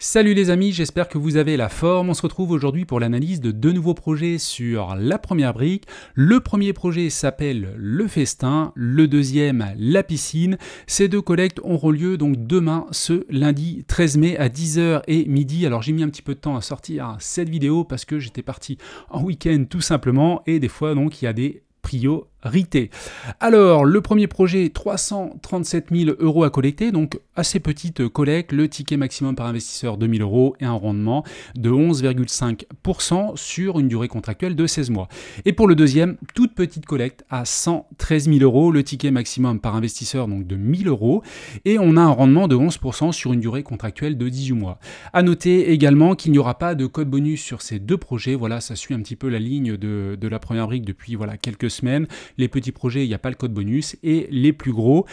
Salut les amis, j'espère que vous avez la forme. On se retrouve aujourd'hui pour l'analyse de deux nouveaux projets sur la première brique. Le premier projet s'appelle le festin, le deuxième la piscine. Ces deux collectes auront lieu donc demain, ce lundi 13 mai à 10h et midi. Alors j'ai mis un petit peu de temps à sortir cette vidéo parce que j'étais parti en week-end tout simplement et des fois donc il y a des priorité. Alors, le premier projet, 337 000 € à collecter, donc assez petite collecte, le ticket maximum par investisseur 2 000 € et un rendement de 11,5% sur une durée contractuelle de 16 mois. Et pour le deuxième, toute petite collecte à 113 000 €, le ticket maximum par investisseur donc de 1 000 € et on a un rendement de 11% sur une durée contractuelle de 18 mois. À noter également qu'il n'y aura pas de code bonus sur ces deux projets, voilà, ça suit un petit peu la ligne de la première brique depuis voilà, quelques semaines. Les petits projets, il n'y a pas le code bonus et les plus gros,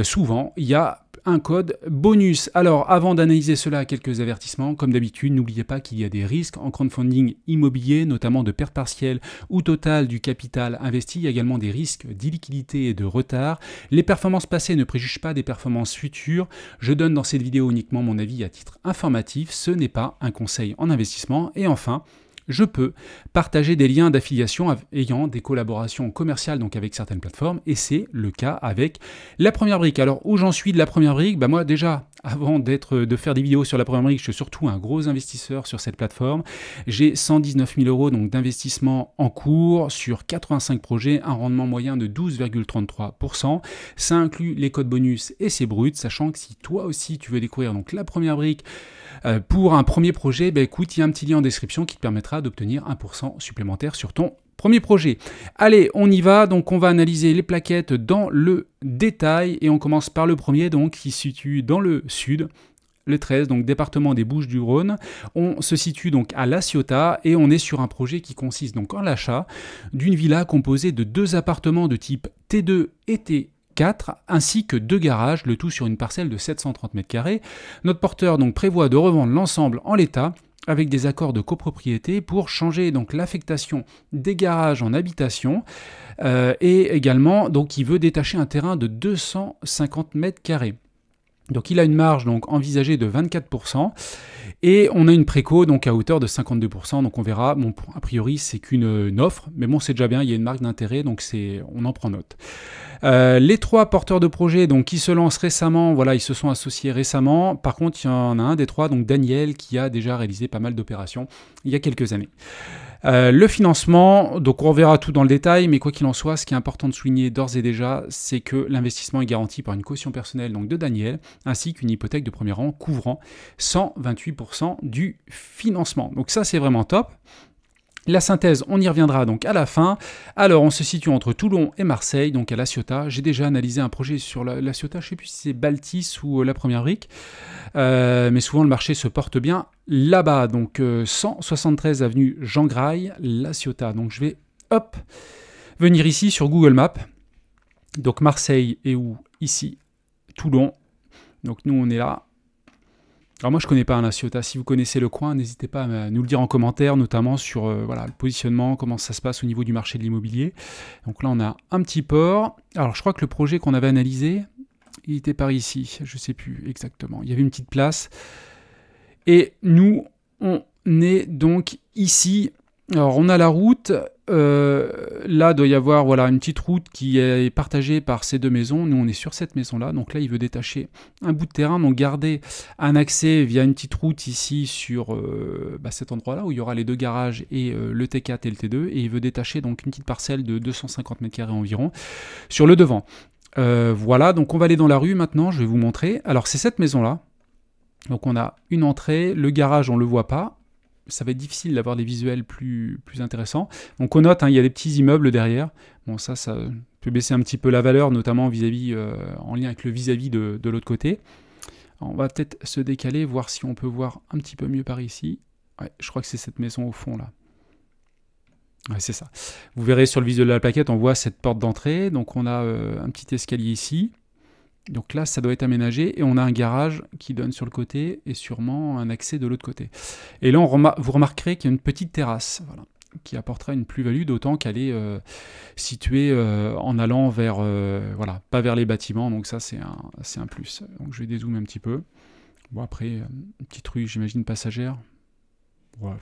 souvent, il y a un code bonus. Alors, avant d'analyser cela, quelques avertissements. Comme d'habitude, n'oubliez pas qu'il y a des risques en crowdfunding immobilier, notamment de perte partielle ou totale du capital investi. Il y a également des risques d'illiquidité et de retard. Les performances passées ne préjugent pas des performances futures. Je donne dans cette vidéo uniquement mon avis à titre informatif. Ce n'est pas un conseil en investissement. Et enfin, je peux partager des liens d'affiliation ayant des collaborations commerciales donc avec certaines plateformes et c'est le cas avec la première brique. Alors où j'en suis de la première brique, moi déjà avant de faire des vidéos sur la première brique, je suis surtout un gros investisseur sur cette plateforme. J'ai 119 000 € donc d'investissement en cours sur 85 projets, un rendement moyen de 12,33%. Ça inclut les codes bonus et c'est brut, sachant que si toi aussi tu veux découvrir donc la première brique pour un premier projet, écoute, il y a un petit lien en description qui te permettra d'obtenir 1% supplémentaire sur ton premier projet. Allez, on y va. Donc, on va analyser les plaquettes dans le détail et on commence par le premier, donc qui se situe dans le sud. Le 13, donc département des Bouches-du-Rhône. On se situe donc à La Ciotat et on est sur un projet qui consiste donc en l'achat d'une villa composée de 2 appartements de type T2 et T4, ainsi que 2 garages, le tout sur une parcelle de 730 m². Notre porteur donc prévoit de revendre l'ensemble en l'état avec des accords de copropriété pour changer donc l'affectation des garages en habitation et également donc il veut détacher un terrain de 250 m². Donc il a une marge donc envisagée de 24% et on a une préco donc à hauteur de 52%. Donc on verra, bon, a priori c'est qu'une offre, mais bon c'est déjà bien, il y a une marque d'intérêt donc on en prend note. Les 3 porteurs de projet donc, qui se lancent récemment, voilà, ils se sont associés récemment. Par contre, il y en a un des 3, donc Daniel, qui a déjà réalisé pas mal d'opérations il y a quelques années. Le financement, donc on verra tout dans le détail, mais quoi qu'il en soit, ce qui est important de souligner d'ores et déjà, c'est que l'investissement est garanti par une caution personnelle donc de Daniel, ainsi qu'une hypothèque de premier rang couvrant 128% du financement. Donc ça, c'est vraiment top. La synthèse, on y reviendra donc à la fin. Alors, on se situe entre Toulon et Marseille, donc à La Ciotat. J'ai déjà analysé un projet sur La Ciotat, je ne sais plus si c'est Baltis ou la première brique, mais souvent le marché se porte bien là-bas. Donc, 173 avenue Jean Graille, La Ciotat. Donc, je vais, venir ici sur Google Maps. Donc, Marseille est où? Ici, Toulon. Donc, nous, on est là. Alors moi je ne connais pas La Ciotat, si vous connaissez le coin, n'hésitez pas à nous le dire en commentaire, notamment sur voilà, le positionnement, comment ça se passe au niveau du marché de l'immobilier. Donc là on a un petit port. Alors je crois que le projet qu'on avait analysé, il était par ici, je ne sais plus exactement. Il y avait une petite place. Et nous, on est donc ici. Alors on a la route, là doit y avoir voilà, une petite route qui est partagée par ces 2 maisons, nous on est sur cette maison là, donc là il veut détacher un bout de terrain, donc garder un accès via une petite route ici sur cet endroit là où il y aura les 2 garages et le T4 et le T2, et il veut détacher donc une petite parcelle de 250 m² environ sur le devant. Voilà, donc on va aller dans la rue maintenant, je vais vous montrer. Alors c'est cette maison là, donc on a une entrée, le garage on le voit pas. Ça va être difficile d'avoir des visuels plus intéressants. Donc on note, il y a des petits immeubles derrière. Bon, ça peut baisser un petit peu la valeur, notamment en lien avec le vis-à-vis de l'autre côté. Alors, on va peut-être se décaler, voir si on peut voir un petit peu mieux par ici. Ouais, je crois que c'est cette maison au fond là. Ouais, c'est ça. Vous verrez sur le visuel de la plaquette, on voit cette porte d'entrée. Donc on a un petit escalier ici. Donc là, ça doit être aménagé et on a un garage qui donne sur le côté et sûrement un accès de l'autre côté. Et là, vous remarquerez qu'il y a une petite terrasse, voilà, qui apportera une plus-value, d'autant qu'elle est située en allant vers, voilà, pas vers les bâtiments. Donc ça, c'est un plus. Donc je vais dézoomer un petit peu. Bon, après, une petite rue, j'imagine, passagère. Ouais,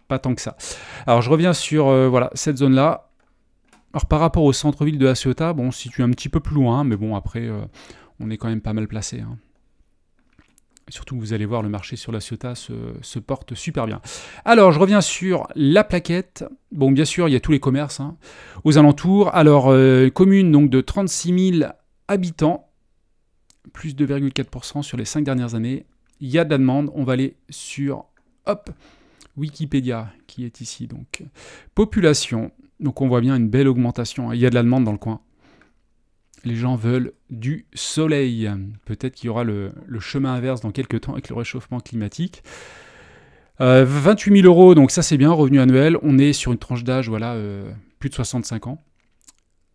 pas tant que ça. Alors, je reviens sur voilà, cette zone-là. Alors, par rapport au centre-ville de La Ciotat, bon, on se situe un petit peu plus loin, mais bon, après, on est quand même pas mal placé. Hein. Surtout que vous allez voir, le marché sur La Ciotat se porte super bien. Alors, je reviens sur la plaquette. Bon, bien sûr, il y a tous les commerces hein, aux alentours. Alors, commune donc, de 36 000 habitants, plus 2,4% sur les 5 dernières années. Il y a de la demande. On va aller sur, hop, Wikipédia, qui est ici. Donc, population. Donc, on voit bien une belle augmentation. Il y a de la demande dans le coin. Les gens veulent du soleil. Peut-être qu'il y aura le chemin inverse dans quelques temps avec le réchauffement climatique. 28 000 €, donc ça c'est bien, revenu annuel. On est sur une tranche d'âge, voilà, plus de 65 ans.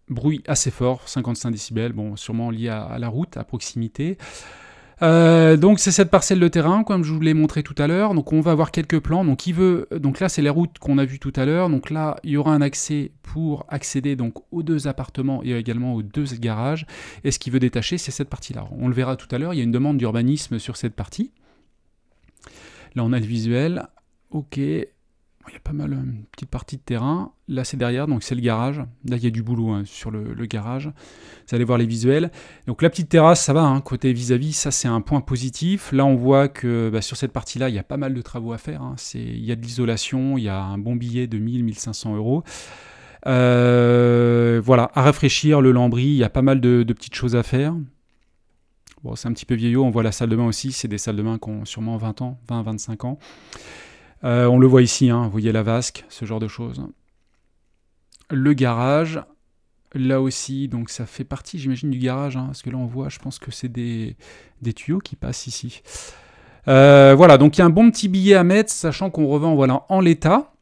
Bruit assez fort, 55 décibels, bon, sûrement lié à la route, à proximité. Donc c'est cette parcelle de terrain, comme je vous l'ai montré tout à l'heure. Donc on va avoir quelques plans. Donc là c'est les routes qu'on a vues tout à l'heure. Donc là il y aura un accès pour accéder donc aux 2 appartements et également aux 2 garages. Et ce qui veut détacher, c'est cette partie-là. On le verra tout à l'heure. Il y a une demande d'urbanisme sur cette partie. Là on a le visuel. Ok. Il y a pas mal une petite partie de terrain. Là, c'est derrière, donc c'est le garage. Là, il y a du boulot hein, sur le garage. Vous allez voir les visuels. Donc la petite terrasse, ça va, hein, côté vis-à-vis, ça c'est un point positif. Là, on voit que sur cette partie-là, il y a pas mal de travaux à faire. Hein. Il y a de l'isolation, il y a un bon billet de 1 500 €. Voilà, à rafraîchir le lambris, il y a pas mal de petites choses à faire. Bon, c'est un petit peu vieillot, on voit la salle de bain aussi. C'est des salles de bain qui ont sûrement 20 ans, 20-25 ans. On le voit ici, hein, vous voyez la vasque, ce genre de choses. Le garage, là aussi, donc ça fait partie, j'imagine, du garage, hein, parce que là on voit, je pense que c'est des tuyaux qui passent ici. Voilà, donc il y a un bon petit billet à mettre, sachant qu'on revend voilà, en l'état.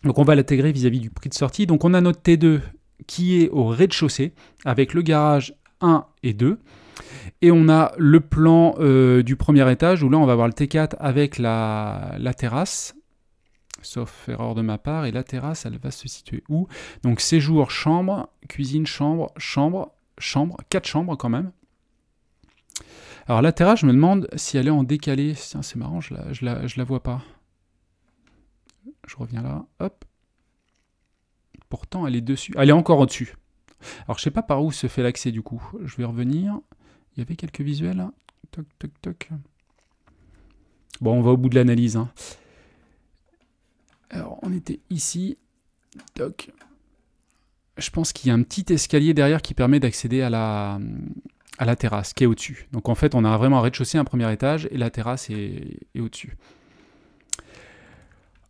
Donc on va l'intégrer vis-à-vis du prix de sortie. Donc on a notre T2 qui est au rez-de-chaussée, avec le garage 1 et 2. Et on a le plan du premier étage, où là on va avoir le T4 avec la terrasse. Sauf erreur de ma part, et la terrasse, elle va se situer où? Donc séjour, chambre, cuisine, chambre, 4 chambres quand même. Alors la terrasse, je me demande si elle est en décalé. Tiens, c'est marrant, je la vois pas. Je reviens là, hop. Pourtant, elle est dessus. Elle est encore au-dessus. Alors je sais pas par où se fait l'accès du coup. Je vais revenir. Il y avait quelques visuels là. Toc, toc, toc. Bon, on va au bout de l'analyse, hein. Alors, on était ici. Toc. Je pense qu'il y a un petit escalier derrière qui permet d'accéder à la terrasse qui est au-dessus. Donc, en fait, on a vraiment un rez-de-chaussée, un premier étage, et la terrasse est au-dessus.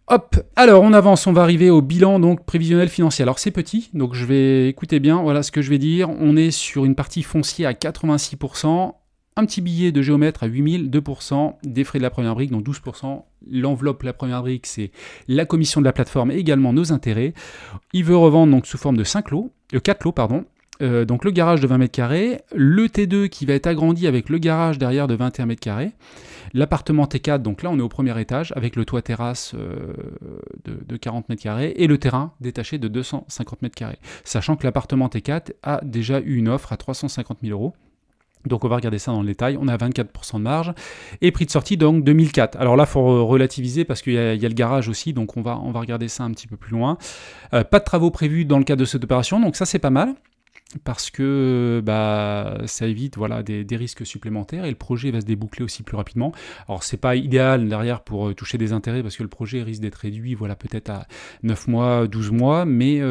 Hop, alors on avance, on va arriver au bilan donc prévisionnel financier. Alors c'est petit, donc je vais écouter bien, voilà ce que je vais dire. On est sur une partie foncière à 86%. Un petit billet de géomètre à 8000, 2%, des frais de la première brique, donc 12%. L'enveloppe, la première brique, c'est la commission de la plateforme et également nos intérêts. Il veut revendre donc sous forme de 4 lots, pardon. Donc le garage de 20 mètres carrés, le T2 qui va être agrandi avec le garage derrière de 21 mètres carrés, l'appartement T4, donc là on est au premier étage avec le toit terrasse de 40 mètres carrés et le terrain détaché de 250 mètres carrés. Sachant que l'appartement T4 a déjà eu une offre à 350 000 €. Donc on va regarder ça dans le détail, on a 24% de marge, et prix de sortie donc 2004. Alors là il faut relativiser parce qu'il y a le garage aussi, donc on va regarder ça un petit peu plus loin. Pas de travaux prévus dans le cadre de cette opération, donc ça c'est pas mal, parce que ça évite voilà, des risques supplémentaires, et le projet va se déboucler aussi plus rapidement. Alors c'est pas idéal derrière pour toucher des intérêts, parce que le projet risque d'être réduit voilà, peut-être à 9 mois, 12 mois, mais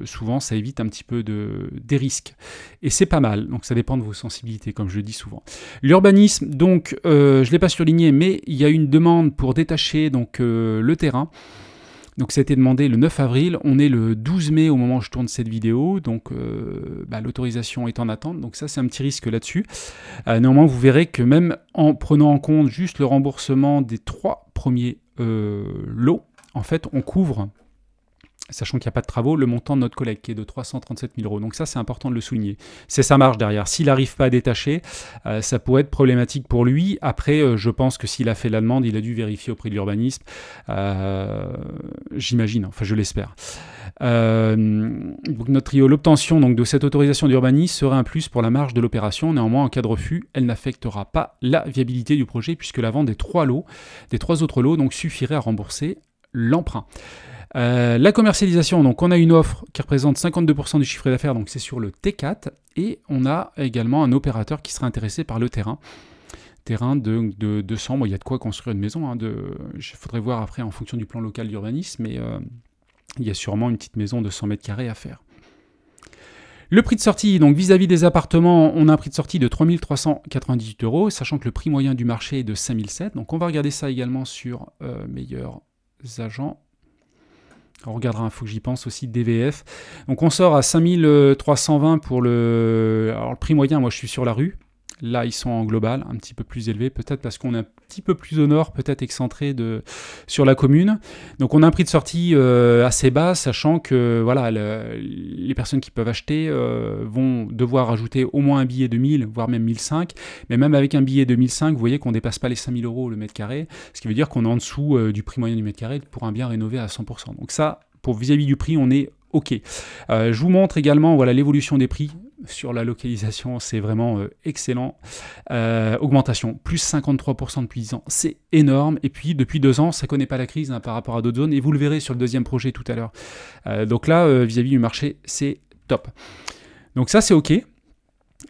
souvent ça évite un petit peu des risques. Et c'est pas mal, donc ça dépend de vos sensibilités, comme je le dis souvent. L'urbanisme, donc je ne l'ai pas surligné, mais il y a une demande pour détacher donc, le terrain. Donc ça a été demandé le 9 avril, on est le 12 mai au moment où je tourne cette vidéo, donc l'autorisation est en attente, donc ça c'est un petit risque là-dessus. Néanmoins vous verrez que même en prenant en compte juste le remboursement des 3 premiers lots, en fait on couvre sachant qu'il n'y a pas de travaux, le montant de notre collègue qui est de 337 000 euros. Donc ça, c'est important de le souligner. C'est sa marge derrière. S'il n'arrive pas à détacher, ça pourrait être problématique pour lui. Après, je pense que s'il a fait la demande, il a dû vérifier auprès de l'urbanisme. J'imagine, enfin je l'espère. Donc notre trio, l'obtention donc, de cette autorisation d'urbanisme serait un plus pour la marge de l'opération. Néanmoins, en cas de refus, elle n'affectera pas la viabilité du projet puisque la vente des trois autres lots donc, suffirait à rembourser l'emprunt. La commercialisation, donc on a une offre qui représente 52% du chiffre d'affaires, donc c'est sur le T4, et on a également un opérateur qui serait intéressé par le terrain de 200, bon, il y a de quoi construire une maison, il faudrait voir après en fonction du plan local d'urbanisme, mais il y a sûrement une petite maison de 100 mètres carrés à faire. Le prix de sortie, donc vis-à-vis des appartements, on a un prix de sortie de 3 398 euros, sachant que le prix moyen du marché est de 5 700, donc on va regarder ça également sur Meilleurs Agents. On regardera, il faut que j'y pense aussi, DVF. Donc on sort à 5320 pour le prix moyen, moi je suis sur la rue. Là, ils sont en global, un petit peu plus élevés, peut-être parce qu'on est un petit peu plus au nord, peut-être excentré sur la commune. Donc on a un prix de sortie assez bas, sachant que voilà, les personnes qui peuvent acheter vont devoir ajouter au moins un billet de 1000, voire même 1005. Mais même avec un billet de 1005, vous voyez qu'on ne dépasse pas les 5000 euros le mètre carré, ce qui veut dire qu'on est en dessous du prix moyen du mètre carré pour un bien rénové à 100%. Donc ça, pour vis-à-vis du prix, on est OK. Je vous montre également voilà, l'évolution des prix sur la localisation, c'est vraiment excellent. Augmentation, plus 53% depuis 10 ans, c'est énorme. Et puis depuis 2 ans, ça ne connaît pas la crise par rapport à d'autres zones. Et vous le verrez sur le deuxième projet tout à l'heure. Donc là, vis-à-vis du marché, c'est top. Donc ça, c'est OK.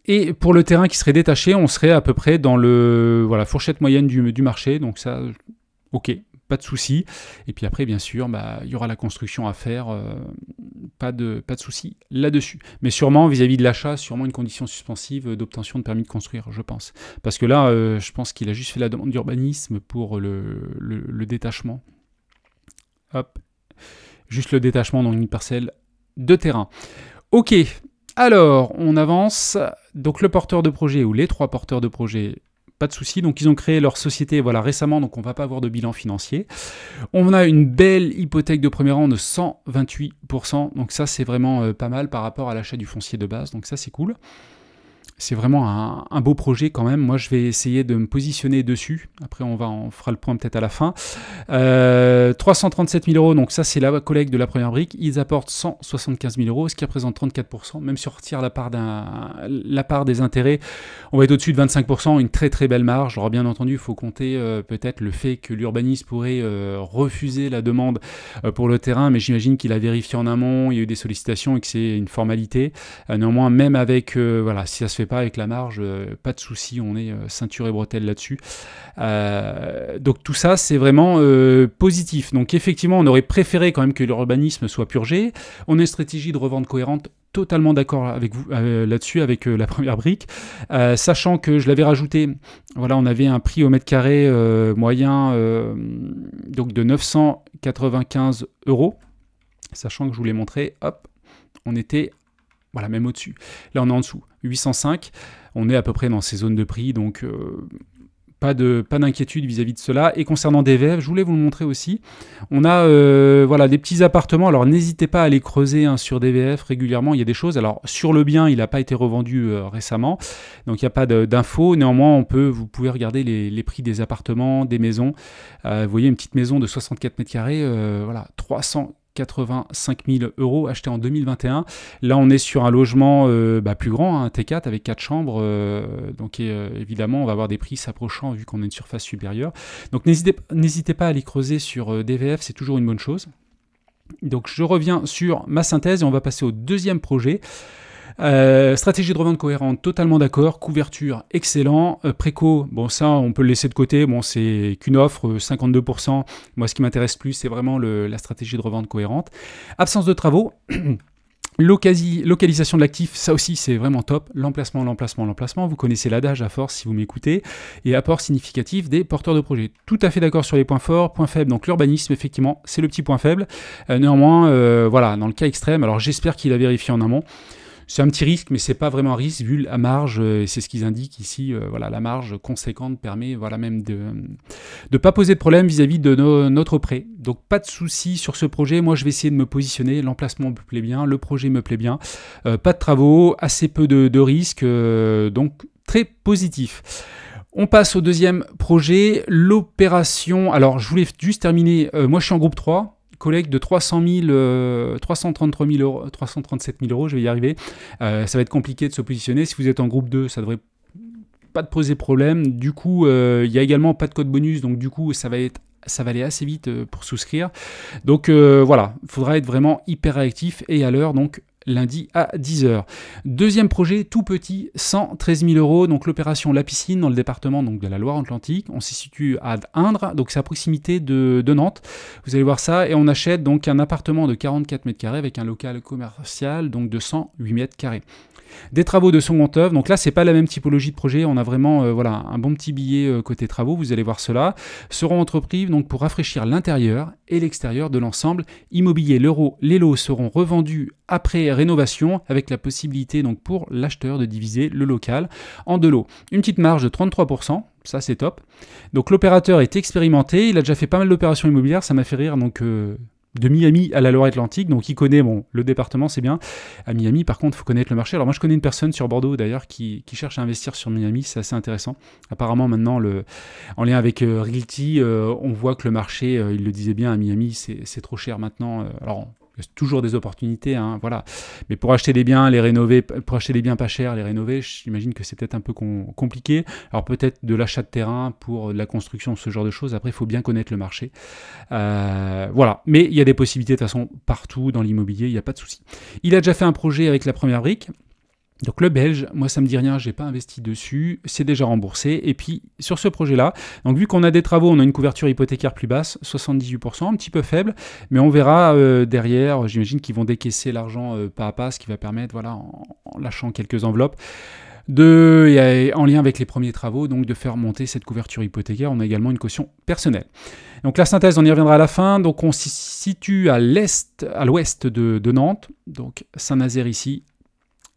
Et pour le terrain qui serait détaché, on serait à peu près dans la fourchette moyenne du marché. Donc ça, OK. Pas de souci. Et puis après, bien sûr, il y aura la construction à faire. Pas de souci là-dessus. Mais sûrement, vis-à-vis de l'achat, sûrement une condition suspensive d'obtention de permis de construire, je pense. Parce que là, je pense qu'il a juste fait la demande d'urbanisme pour le détachement. Hop. Juste le détachement dans une parcelle de terrain. OK. Alors, on avance. Donc, le porteur de projet ou les 3 porteurs de projet... Pas de souci, donc ils ont créé leur société récemment, donc on ne va pas avoir de bilan financier. On a une belle hypothèque de premier rang de 128%, donc ça c'est vraiment pas mal par rapport à l'achat du foncier de base, donc ça c'est cool. C'est vraiment un beau projet quand même. Moi, je vais essayer de me positionner dessus. Après, on fera le point peut-être à la fin. 337 000 euros, donc ça, c'est la collecte de la première brique. Ils apportent 175 000 euros, ce qui représente 34%. Même si on retire la part des intérêts, on va être au-dessus de 25%. Une très très belle marge. Alors, bien entendu, il faut compter peut-être le fait que l'urbaniste pourrait refuser la demande pour le terrain, mais j'imagine qu'il a vérifié en amont, il y a eu des sollicitations et que c'est une formalité. Néanmoins, même avec, si ça se fait pas avec la marge, pas de souci, on est ceinture et bretelle là-dessus. Donc tout ça, c'est vraiment positif. Donc effectivement, on aurait préféré quand même que l'urbanisme soit purgé. On a une stratégie de revente cohérente, totalement d'accord avec vous là-dessus, avec la première brique. Sachant que je l'avais rajouté, voilà, on avait un prix au mètre carré moyen donc de 995 euros. Sachant que je vous l'ai montré, hop, on était... Voilà, même au-dessus. Là, on est en dessous. 805. On est à peu près dans ces zones de prix, donc pas d'inquiétude vis-à-vis de cela. Et concernant DVF, je voulais vous le montrer aussi. On a des petits appartements. Alors, n'hésitez pas à les creuser sur DVF régulièrement. Il y a des choses. Alors, sur le bien, il n'a pas été revendu récemment. Donc, il n'y a pas d'infos. Néanmoins, vous pouvez regarder les prix des appartements, des maisons. Vous voyez, une petite maison de 64 mètres carrés, 385 000 euros acheté en 2021. Là, on est sur un logement plus grand, un T4 avec 4 chambres. Donc, évidemment, on va avoir des prix s'approchant vu qu'on a une surface supérieure. Donc, n'hésitez pas à aller creuser sur DVF, c'est toujours une bonne chose. Donc, je reviens sur ma synthèse et on va passer au deuxième projet. Stratégie de revente cohérente, totalement d'accord. Couverture, excellent. Préco, bon ça on peut le laisser de côté, bon c'est qu'une offre, 52%. Moi ce qui m'intéresse plus c'est vraiment la stratégie de revente cohérente. Absence de travaux. Localisation de l'actif, ça aussi c'est vraiment top. L'emplacement, vous connaissez l'adage à force si vous m'écoutez. Et apport significatif des porteurs de projets. Tout à fait d'accord sur les points forts, points faibles. Donc l'urbanisme, effectivement, c'est le petit point faible. Néanmoins, dans le cas extrême, alors j'espère qu'il a vérifié en amont. C'est un petit risque, mais c'est pas vraiment un risque vu la marge, et c'est ce qu'ils indiquent ici, voilà, la marge conséquente permet voilà, même de ne pas poser de problème vis-à-vis de notre prêt. Donc pas de souci sur ce projet, moi je vais essayer de me positionner, l'emplacement me plaît bien, le projet me plaît bien, pas de travaux, assez peu de risques, donc très positif. On passe au deuxième projet, l'opération. Alors je voulais juste terminer, moi je suis en groupe 3, collecte de 333 000 euros, 337 000 euros, je vais y arriver. Ça va être compliqué de se positionner. Si vous êtes en groupe 2, ça devrait pas de poser problème. Du coup, il y a également pas de code bonus, donc du coup, ça va aller assez vite pour souscrire. Donc voilà, il faudra être vraiment hyper réactif et à l'heure, donc lundi à 10h. Deuxième projet, tout petit, 113 000 euros, donc l'opération La Piscine dans le département donc, de la Loire-Atlantique. On s'y situe à Indre, donc c'est à proximité de Nantes. Vous allez voir ça, et on achète donc un appartement de 44 mètres carrés avec un local commercial donc de 108 mètres carrés. Des travaux de second œuvre, donc là c'est pas la même typologie de projet, on a vraiment voilà, un bon petit billet côté travaux, vous allez voir cela, seront entrepris donc pour rafraîchir l'intérieur et l'extérieur de l'ensemble immobilier. Les lots seront revendus après rénovation avec la possibilité donc pour l'acheteur de diviser le local en 2 lots. Une petite marge de 33%, ça c'est top. Donc l'opérateur est expérimenté, il a déjà fait pas mal d'opérations immobilières, ça m'a fait rire donc... de Miami à la Loire-Atlantique, donc il connaît le département, c'est bien. À Miami, par contre, il faut connaître le marché. Alors moi, je connais une personne sur Bordeaux, d'ailleurs, qui cherche à investir sur Miami, c'est assez intéressant. Apparemment, maintenant, en lien avec Realty, on voit que le marché, il le disait bien, à Miami, c'est trop cher maintenant. Alors, il y a toujours des opportunités, hein, voilà. Mais pour acheter des biens, les rénover, pour acheter des biens pas chers, les rénover, j'imagine que c'est peut-être un peu compliqué. Alors peut-être de l'achat de terrain pour de la construction, ce genre de choses. Après, il faut bien connaître le marché. Voilà. Mais il y a des possibilités de toute façon partout dans l'immobilier, il n'y a pas de souci. Il a déjà fait un projet avec la première brique. Donc le belge, moi ça me dit rien, j'ai pas investi dessus, c'est déjà remboursé. Et puis sur ce projet-là, donc vu qu'on a des travaux, on a une couverture hypothécaire plus basse, 78%, un petit peu faible, mais on verra derrière, j'imagine qu'ils vont décaisser l'argent pas à pas, ce qui va permettre, voilà, en lâchant quelques enveloppes, en lien avec les premiers travaux, donc de faire monter cette couverture hypothécaire. On a également une caution personnelle. Donc la synthèse, on y reviendra à la fin. Donc on se situe à l'ouest de Nantes, donc Saint-Nazaire ici,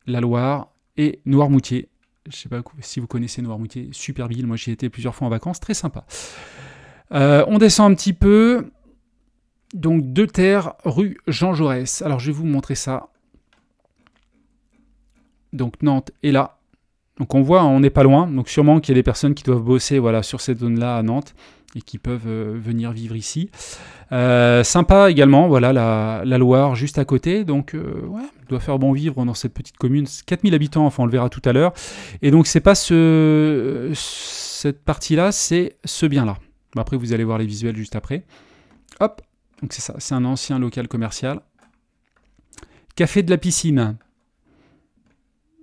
la Loire et Noirmoutier. Je ne sais pas si vous connaissez Noirmoutier, super ville, moi j'y ai été plusieurs fois en vacances, très sympa. On descend un petit peu, donc 2 terres, rue Jean Jaurès. Alors je vais vous montrer ça. Donc Nantes est là. Donc on voit, on n'est pas loin, donc sûrement qu'il y a des personnes qui doivent bosser voilà, sur cette zone-là à Nantes et qui peuvent venir vivre ici. Sympa également, voilà la Loire juste à côté, donc ouais, doit faire bon vivre dans cette petite commune. 4000 habitants, enfin on le verra tout à l'heure. Et donc c'est pas cette partie-là, c'est ce bien-là. Bon, après vous allez voir les visuels juste après. Hop, donc c'est ça, c'est un ancien local commercial. Café de la Piscine.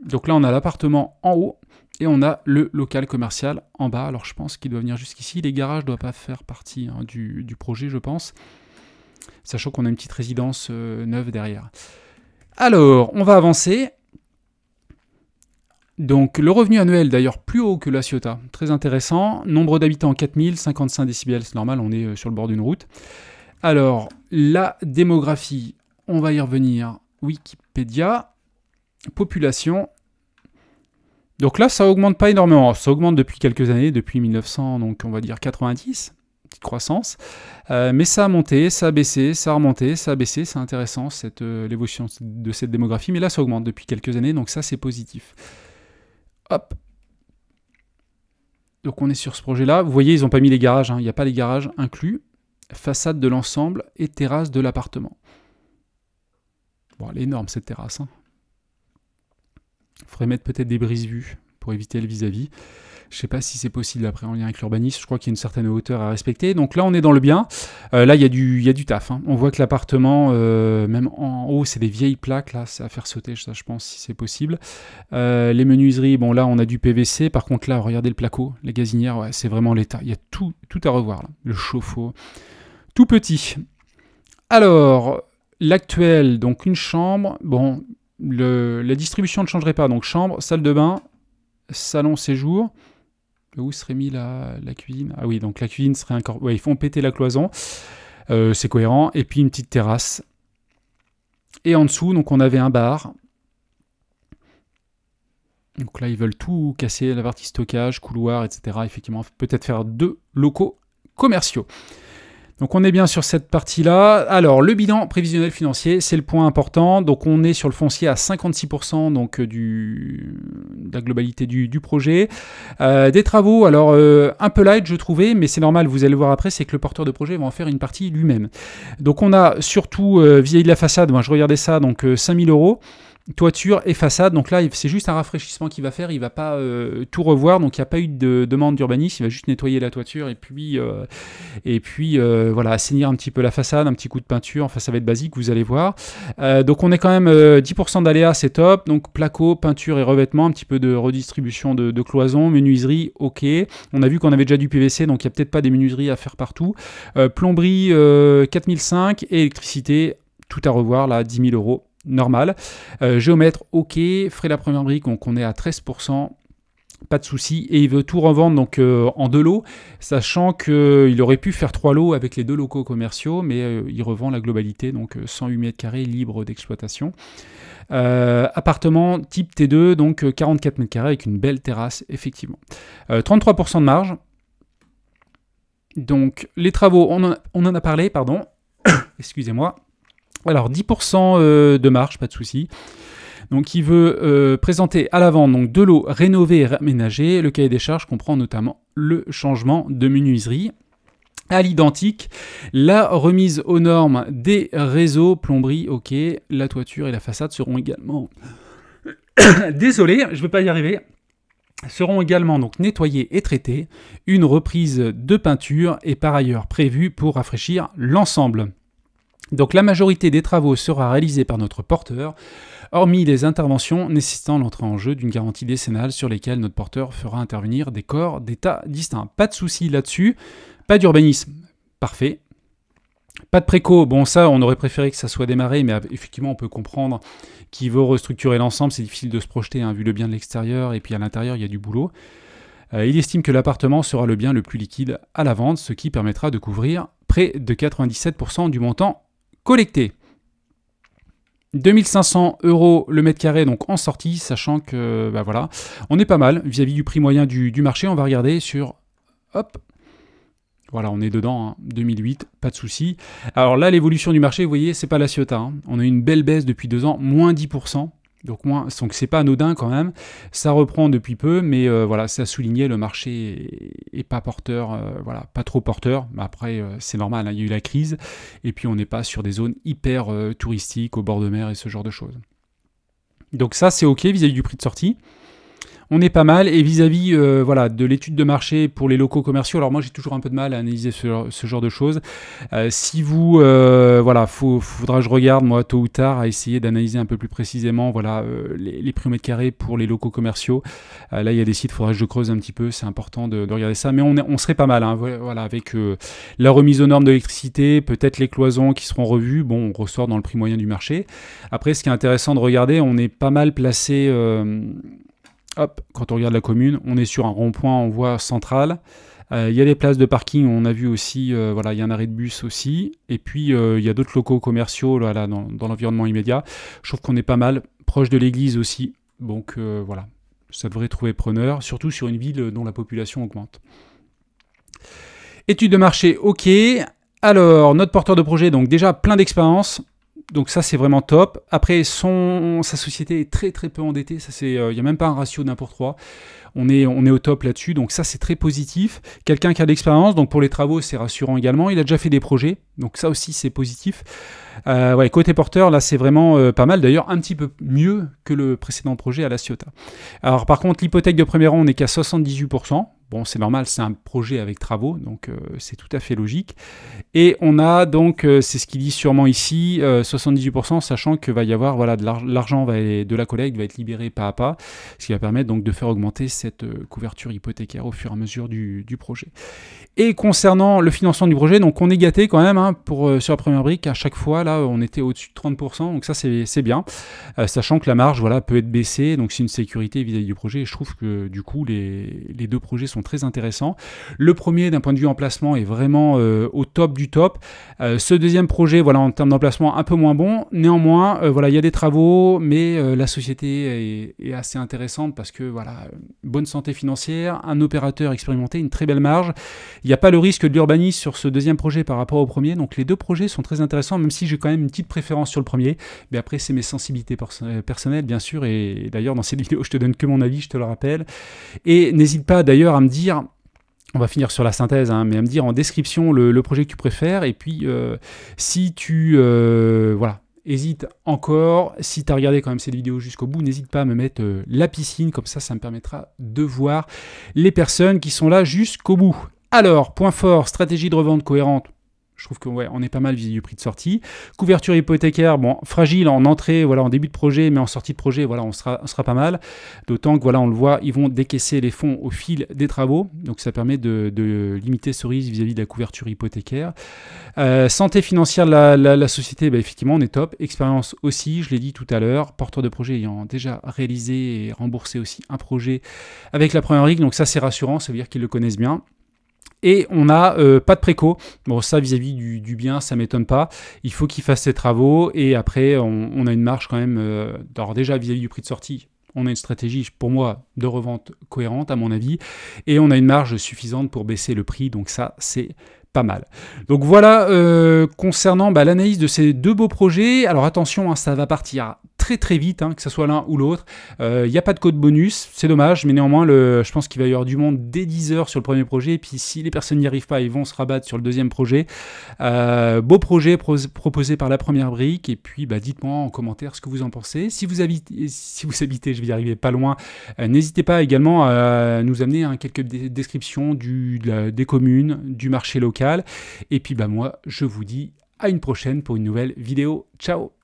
Donc là on a l'appartement en haut. Et on a le local commercial en bas. Alors je pense qu'il doit venir jusqu'ici. Les garages ne doivent pas faire partie du projet, je pense. Sachant qu'on a une petite résidence neuve derrière. Alors, on va avancer. Donc le revenu annuel d'ailleurs plus haut que la Ciotat. Très intéressant. Nombre d'habitants 4000, 55 décibels, c'est normal, on est sur le bord d'une route. Alors, la démographie, on va y revenir. Wikipédia. Population. Donc là, ça augmente pas énormément. Ça augmente depuis quelques années, depuis 1900, donc on va dire 90, petite croissance. Mais ça a monté, ça a baissé, ça a remonté, ça a baissé. C'est intéressant, l'évolution de cette démographie. Mais là, ça augmente depuis quelques années, donc ça, c'est positif. Hop. Donc on est sur ce projet-là. Vous voyez, ils n'ont pas mis les garages. Il n'y a pas les garages inclus. Façade de l'ensemble et terrasse de l'appartement. Bon, elle est énorme, cette terrasse. Il faudrait mettre peut-être des brises-vues pour éviter le vis-à-vis. Je ne sais pas si c'est possible après en lien avec l'urbanisme. Je crois qu'il y a une certaine hauteur à respecter. Donc là, on est dans le bien. Là, il y a du taf. On voit que l'appartement, même en haut, c'est des vieilles plaques. Là, c'est à faire sauter, ça, je pense, si c'est possible. Les menuiseries, bon, là, on a du PVC. Par contre, là, regardez le placo. La gazinière, ouais, c'est vraiment l'état. Il y a tout à revoir. Là. Le chauffe-eau, tout petit. Alors, l'actuel, donc une chambre. Bon... la distribution ne changerait pas, donc chambre, salle de bain, salon séjour. Où serait mis la cuisine? Ah oui, donc la cuisine serait incorporée. Ouais, ils font péter la cloison, c'est cohérent. Et puis une petite terrasse. Et en dessous, donc on avait un bar. Donc là, ils veulent tout casser, la partie stockage, couloir, etc. Effectivement, peut-être faire 2 locaux commerciaux. Donc on est bien sur cette partie-là. Alors le bilan prévisionnel financier, c'est le point important. Donc on est sur le foncier à 56% donc, de la globalité du projet. Des travaux, alors un peu light je trouvais, mais c'est normal, vous allez le voir après, c'est que le porteur de projet va en faire une partie lui-même. Donc on a surtout vis-à-vis de la façade, moi je regardais ça, donc 5 000 €. Toiture et façade, donc là c'est juste un rafraîchissement qu'il va faire, il ne va pas tout revoir, donc il n'y a pas eu de demande d'urbanisme, il va juste nettoyer la toiture et puis voilà, assainir un petit peu la façade, un petit coup de peinture, enfin ça va être basique, vous allez voir. Donc on est quand même 10% d'aléas, c'est top, donc placo, peinture et revêtement, un petit peu de redistribution de cloisons, menuiserie, ok. On a vu qu'on avait déjà du PVC, donc il n'y a peut-être pas des menuiseries à faire partout. Plomberie 4005 et électricité, tout à revoir là, 10 000 €. Normal. Géomètre, ok. Frais la première brique, donc on est à 13%. Pas de souci. Et il veut tout revendre donc, en 2 lots, sachant qu'il aurait pu faire 3 lots avec les 2 locaux commerciaux, mais il revend la globalité, donc 108 mètres carrés libre d'exploitation. Appartement type T2, donc 44 mètres carrés avec une belle terrasse, effectivement. 33% de marge. Donc les travaux, on en a parlé, pardon. Excusez-moi. Alors 10% de marge, pas de souci. Donc il veut présenter à la vente donc 2 lots rénovés et réaménagés. Le cahier des charges comprend notamment le changement de menuiserie. À l'identique, la remise aux normes des réseaux, plomberie, ok. La toiture et la façade seront également... Désolé, je ne vais pas y arriver. Seront également donc nettoyés et traités. Une reprise de peinture est par ailleurs prévue pour rafraîchir l'ensemble. Donc la majorité des travaux sera réalisée par notre porteur, hormis les interventions nécessitant l'entrée en jeu d'une garantie décennale sur lesquelles notre porteur fera intervenir des corps d'état distincts. Pas de souci là-dessus, pas d'urbanisme, parfait. Pas de préco, bon ça on aurait préféré que ça soit démarré, mais effectivement on peut comprendre qu'il veut restructurer l'ensemble, c'est difficile de se projeter hein, vu le bien de l'extérieur, et puis à l'intérieur il y a du boulot. Il estime que l'appartement sera le bien le plus liquide à la vente, ce qui permettra de couvrir près de 97% du montant collecté. 2500 € le mètre carré donc en sortie, sachant que bah voilà, on est pas mal vis-à-vis du prix moyen du marché. On va regarder sur... Hop, voilà, on est dedans, hein, 2008, pas de souci. Alors là, l'évolution du marché, vous voyez, c'est pas la Ciotat. Hein. On a eu une belle baisse depuis 2 ans, moins 10%. Donc c'est pas anodin quand même, ça reprend depuis peu, mais voilà, c'est à souligner, le marché est pas porteur, voilà, pas trop porteur, mais après c'est normal, hein, il y a eu la crise, et puis on n'est pas sur des zones hyper touristiques, au bord de mer et ce genre de choses. Donc ça c'est ok vis-à-vis du prix de sortie. On est pas mal, et vis-à-vis voilà, de l'étude de marché pour les locaux commerciaux, alors moi j'ai toujours un peu de mal à analyser ce genre de choses. Si vous, voilà, faudra que je regarde moi tôt ou tard à essayer d'analyser un peu plus précisément voilà, les prix au mètre carré pour les locaux commerciaux. Là il y a des sites, il faudra que je creuse un petit peu, c'est important de regarder ça, mais on serait pas mal, hein, voilà, avec la remise aux normes de l'électricité, peut-être les cloisons qui seront revues, bon on ressort dans le prix moyen du marché. Après ce qui est intéressant de regarder, on est pas mal placé... Hop, quand on regarde la commune, on est sur un rond-point en voie centrale. Il y a des places de parking, on a vu aussi, voilà, il y a un arrêt de bus aussi. Et puis, il y a d'autres locaux commerciaux là, dans l'environnement immédiat. Je trouve qu'on est pas mal, proche de l'église aussi. Donc, voilà, ça devrait trouver preneur, surtout sur une ville dont la population augmente. Étude de marché, ok. Alors, notre porteur de projet, donc déjà plein d'expérience. Donc ça c'est vraiment top. Après sa société est très très peu endettée, il n'y a même pas un ratio d'1 pour 3. On est au top là-dessus, donc ça c'est très positif. Quelqu'un qui a de l'expérience, donc pour les travaux c'est rassurant également. Il a déjà fait des projets, donc ça aussi c'est positif. Ouais, côté porteur, là c'est vraiment pas mal, d'ailleurs un petit peu mieux que le précédent projet à la Ciotat. Alors par contre l'hypothèque de premier rang on n'est qu'à 78%. Bon, c'est normal, c'est un projet avec travaux, donc c'est tout à fait logique. Et on a donc, c'est ce qu'il dit sûrement ici, 78%, sachant que va y avoir voilà, de l'argent de la collecte va être libéré pas à pas, ce qui va permettre donc de faire augmenter cette couverture hypothécaire au fur et à mesure du projet. Et concernant le financement du projet, donc on est gâté quand même hein, sur la première brique, à chaque fois, là on était au-dessus de 30%, donc ça c'est bien, sachant que la marge voilà, peut être baissée, donc c'est une sécurité vis-à-vis du projet, et je trouve que du coup les deux projets sont très intéressants. Le premier, d'un point de vue emplacement, est vraiment au top du top. Ce deuxième projet, voilà, en termes d'emplacement, un peu moins bon. Néanmoins, voilà, il y a des travaux, mais la société est assez intéressante parce que voilà, bonne santé financière, un opérateur expérimenté, une très belle marge. Il n'y a pas le risque de l'urbanisme sur ce deuxième projet par rapport au premier. Donc les deux projets sont très intéressants, même si j'ai quand même une petite préférence sur le premier. Mais après, c'est mes sensibilités personnelles, bien sûr. Et d'ailleurs, dans cette vidéo, je te donne que mon avis, je te le rappelle. Et n'hésite pas d'ailleurs à me dire, on va finir sur la synthèse, hein, mais à me dire en description le projet que tu préfères. Et puis, si tu... voilà. Hésite encore, si tu as regardé quand même cette vidéo jusqu'au bout, n'hésite pas à me mettre la piscine, comme ça me permettra de voir les personnes qui sont là jusqu'au bout. Alors, point fort, stratégie de revente cohérente. Je trouve que ouais, on est pas mal vis-à-vis du prix de sortie. Couverture hypothécaire, bon, fragile en entrée, voilà, en début de projet, mais en sortie de projet, voilà, on sera pas mal. D'autant que voilà, on le voit, ils vont décaisser les fonds au fil des travaux, donc ça permet de limiter ce risque vis-à-vis de la couverture hypothécaire. Santé financière de la société, bah, effectivement, on est top. Expérience aussi, je l'ai dit tout à l'heure, porteur de projet ayant déjà réalisé et remboursé aussi un projet avec la première brique, donc ça c'est rassurant, ça veut dire qu'ils le connaissent bien. Et on n'a pas de préco. Bon, ça, vis-à-vis du bien, ça ne m'étonne pas. Il faut qu'ils fassent ses travaux. Et après, on a une marge quand même. Alors déjà, vis-à-vis du prix de sortie, on a une stratégie, pour moi, de revente cohérente, à mon avis. Et on a une marge suffisante pour baisser le prix. Donc ça, c'est pas mal. Donc voilà, concernant l'analyse de ces deux beaux projets. Alors attention, hein, ça va partir très vite, hein, que ce soit l'un ou l'autre. Il n'y a pas de code bonus, c'est dommage, mais néanmoins, je pense qu'il va y avoir du monde dès 10 heures sur le premier projet, et puis si les personnes n'y arrivent pas, ils vont se rabattre sur le deuxième projet. Beau projet proposé par la première brique, et puis dites-moi en commentaire ce que vous en pensez. Si vous habitez, je vais y arriver pas loin, n'hésitez pas également à nous amener quelques descriptions des communes, du marché local, et puis moi, je vous dis à une prochaine pour une nouvelle vidéo. Ciao!